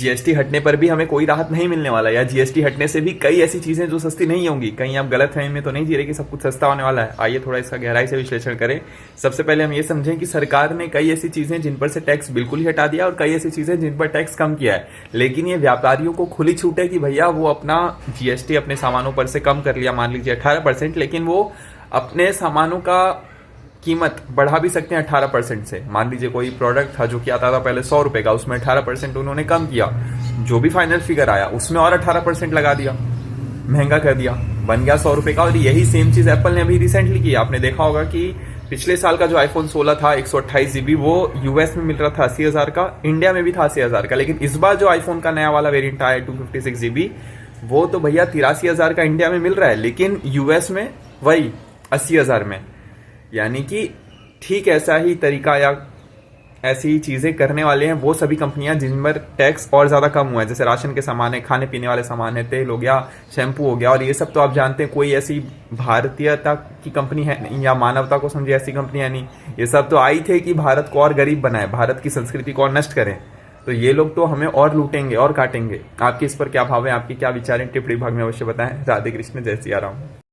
GST हटने पर भी हमें कोई राहत नहीं मिलने वाला, या जीएसटी हटने से भी कई ऐसी चीजें जो सस्ती नहीं होंगी। कहीं आप गलत फहमी में तो नहीं जी रहे कि सब कुछ सस्ता होने वाला है। आइए थोड़ा इसका गहराई से विश्लेषण करें। सबसे पहले हम ये समझें कि सरकार ने कई ऐसी चीजें जिन पर से टैक्स बिल्कुल ही हटा दिया और कई ऐसी चीजें जिन पर टैक्स कम किया है, लेकिन ये व्यापारियों को खुली छूट है कि भैया वो अपना जीएसटी अपने सामानों पर से कम कर लिया, मान लीजिए 18%, लेकिन वो अपने सामानों का कीमत बढ़ा भी सकते हैं 18% से। मान लीजिए कोई प्रोडक्ट था जो कि आता था पहले 100 रुपए का, उसमें 18% उन्होंने कम किया, जो भी फाइनल फिगर आया उसमें और 18% लगा दिया, महंगा कर दिया, बन गया 100 रुपए का। और यही सेम चीज एप्पल ने अभी रिसेंटली की। आपने देखा होगा कि पिछले साल का जो आईफोन 16 था 128 GB, वो यूएस में मिल रहा था 80,000 का, इंडिया में भी था 80,000 का। लेकिन इस बार जो आईफोन का नया वाला वेरियंट आया 256 GB, वो तो भैया 83,000 का इंडिया में मिल रहा है, लेकिन यूएस में वही 80,000 में। यानी कि ठीक ऐसा ही तरीका या ऐसी ही चीजें करने वाले हैं वो सभी कंपनियां जिन पर टैक्स और ज्यादा कम हुआ है। जैसे राशन के सामान है, खाने पीने वाले सामान है, तेल हो गया, शैम्पू हो गया, और ये सब तो आप जानते हैं कोई ऐसी भारतीयता की कंपनी है नहीं, या मानवता को समझे ऐसी कंपनी है नहीं। ये सब तो आई थे कि भारत को और गरीब बनाए, भारत की संस्कृति को और नष्ट करें। तो ये लोग तो हमें और लूटेंगे और काटेंगे। आपके इस पर क्या भाव है, आपके क्या विचार हैं, टिप्पणी भाग में अवश्य बताएं। राधे कृष्ण, जय सिया राम।